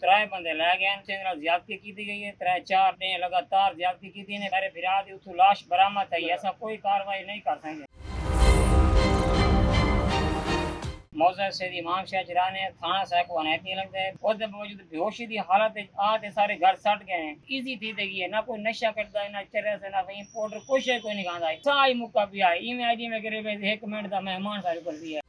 त्रै बंदे लै गए ज्यादती की गई है। 3-4 दिन लगातार ज्यादती की थी। मेरे फिरा दी उतु लाश बरामद थी। ऐसा कोई कार्रवाई नहीं कर सकेंगे। मौजा से इमाम शाह चराने थाना साहब को अनैती लगता है और बावजूद बेहोशी की हालत आते सारे घर सट गए हैं। इजी थी देगी है ना कोई नशा करता है ना चरस है ना कहीं पाउडर कुछ है कोई नहीं खाता है। साई मुक्का भी है इमे आजी में करीब 1 मिनट का मेहमान सारे कर दिया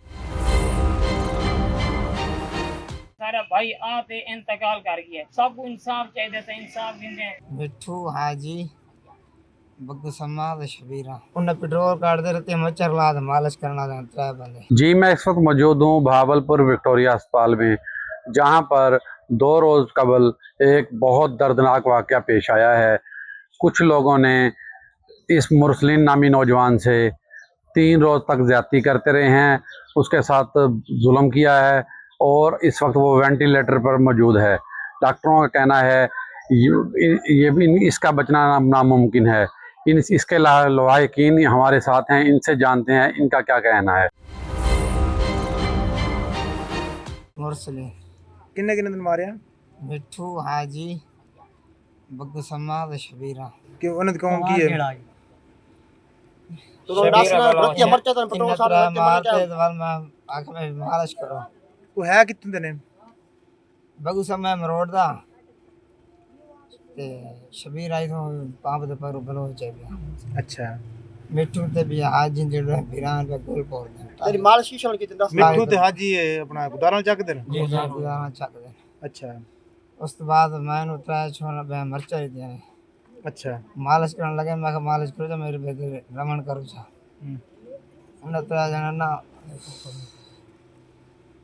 सारा भाई आते इंतकाल कर गया। सबको इंसाफ चाहिए था इंसाफ देंगे। मिठू हाजी बग्गू सम्मा शबीरा उन्हें पेट्रोल काटते रहते मच्छर लाद मालिश करना त्रै बंदे। जी मैं इस वक्त मौजूद हूँ भावलपुर विक्टोरिया अस्पताल में, जहाँ पर 2 रोज़ कबल एक बहुत दर्दनाक वाक़या पेश आया है। कुछ लोगों ने इस मुरसलीन नामी नौजवान से 3 रोज़ तक ज़्यादती करते रहे हैं, उसके साथ जुल्म किया है और इस वक्त वो वेंटिलेटर पर मौजूद है। डॉक्टरों का कहना है ये भी इसका बचना नामुमकिन है। इसके लवाहिकीन हमारे साथ हैं, इनसे जानते हैं इनका क्या कहना है। मुरसलीन किन्ने किन्ने दिन मारे मिठू हाजी बग्गू सम्मा शबीरा कि उन्हें कौन की है तो रतिया मरचा तो पेट्रोल साथ मारते दवाल में आंख में मालिश करो। वो है कितने दिन बग्गू सम्मा मरोड़ दा ते शबीर आई तो पाप दे पर बलो चाहिए। अच्छा मिठू ते भी हाजी जेड़े बिरान पे गोल पोर तेरी मालिश की कितने 10 मिठू ते हाजी है अपना गुदारा चक दे जी गुदारा चक दे। अच्छा उस तो बाद मैं उतरा छोरा बे मरचा ही दिया अच्छा मालिश करने लगे। मैं मालिश करो तो मेरे बेटे रमन करूँ छा उन्हें तो जना ना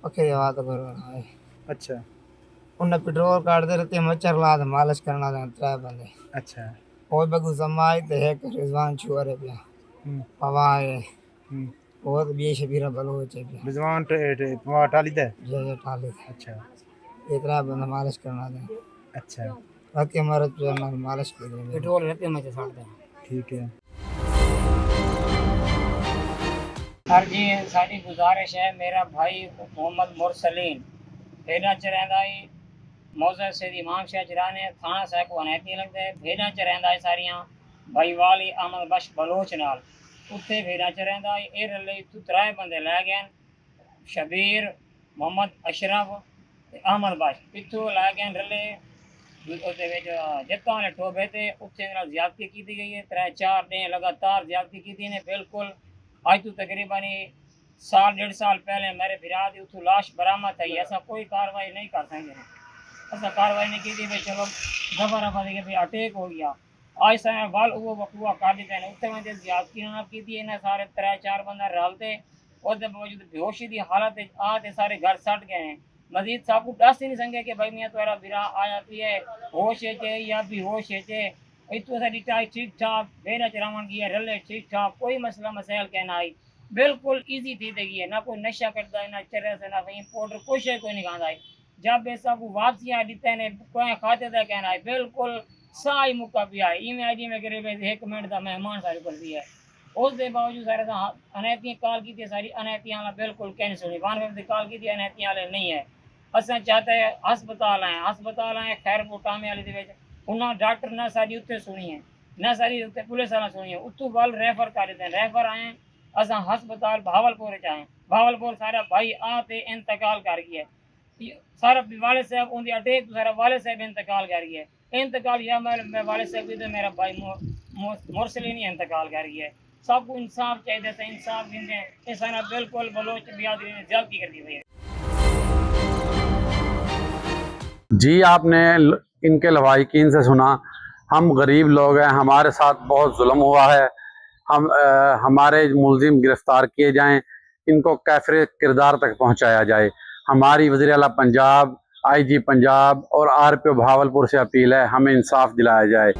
पक्के बात करो। अच्छा उन्हें पेट्रोल काटते रहते मच्छर लाद मालिश करना त्रै बंदे। अच्छा और बग्गू सम्मा आई ते एक रिजवान छुआरे पिया पवा है और भी शबीरा बलो चाहिए रिजवान पवा टाली दे जे टाले। अच्छा इतना बंदा मालिश करना दे। अच्छा रात के मरद पे मालिश कर दे पेट्रोल रहते में साड़ दे। ठीक है हर जी सारी गुजारिश है मेरा भाई मोहम्मद मुरसलीन भेड़ा चरंदा मौजा से इमाम शाह चराने थाना साहब को अनैती लगता है। भेड़ा चरंदा सारियां भाईवाली अहमद बख्श बलोच नाल उत्थे भेड़ा चरंदा ए रले तू 3 बंदे लै गए शबीर मोहम्मद अशरफ ते अहमद बख्श पिछू लै गए रले जत्ता ने ठोबे थे उत्थे ज्यादती की गई है। 3-4 दिन लगातार ज्यादती की थी ने बिल्कुल आज तो तकरीबन 1.5 साल पहले मेरे फिरा दी उतु लाश बरामद थी। ऐसा कोई कार्रवाई नहीं कर सकेंगे। ऐसा कार्रवाई नहीं की थी भाई चलो दफा रफा दे भाई अटैक हो गया आज समय वाल वो वकुआ कर देते हैं उत्थे में ज्यादती ना की थी इन्हें सारे 3-4 बंदा रलते और बावजूद बेहोशी की हालत आते सारे घर सट गए हैं। मजीद साहब को दस ही नहीं संगे कि भाई मैं तुम्हारा बिरा आया पिए होश है या बेहोश है इतो सारी टाई ठीक ठाक बेरा चरावन की रले ठीक ठाक कोई मसला मसाइल कहना आई बिल्कुल इजी थी देगी है ना कोई नशा करता है ना चरस है ना कहीं पाउडर कुछ है कोई नहीं खाता है। जब ऐसा को वापसियाँ देते ने कोई खाते थे कहना है बिल्कुल साई मुक्का भी है इमे आजी में करीब 1 मिनट का मेहमान सारे कर दिया है। उस दे बावजूद सारे अनैतियाँ कॉल की थी सारी अनैतियाँ बिल्कुल कैंसिल हुई 92 कॉल की थी अनैतियाँ नहीं है। असा चाहते हैं हस्पताल आए खैर मुकामे वाले दे उन्होंने डॉक्टर ना सारी उत्ते सुनी है ना सारी उत्ते पुलिस वाला सुनी है उत्तू वाल रेफर कर देते हैं रेफर आए असा हस्पताल भावलपुर आए भावलपुर सारा भाई आते इंतकाल कर गया सारा वाले साहब उनकी अटैक सारा वाले साहब इंतकाल कर गया इंतकाल या मैं वाले साहब भी तो मेरा भाई मुरसलीन ही इंतकाल कर गया। सबको इंसाफ चाहिए था इंसाफ देंगे ये सारा बिल्कुल बलोच बिरादरी ने ज्यादती कर दी हुई है। जी आपने इनके लवाहिकीन से सुना। हम गरीब लोग हैं, हमारे साथ बहुत जुल्म हुआ है। हमारे मुलजिम गिरफ्तार किए जाएं, इनको कैफरे किरदार तक पहुंचाया जाए। हमारी वज़ीर आला पंजाब, IG पंजाब और RPO भावलपुर से अपील है हमें इंसाफ दिलाया जाए।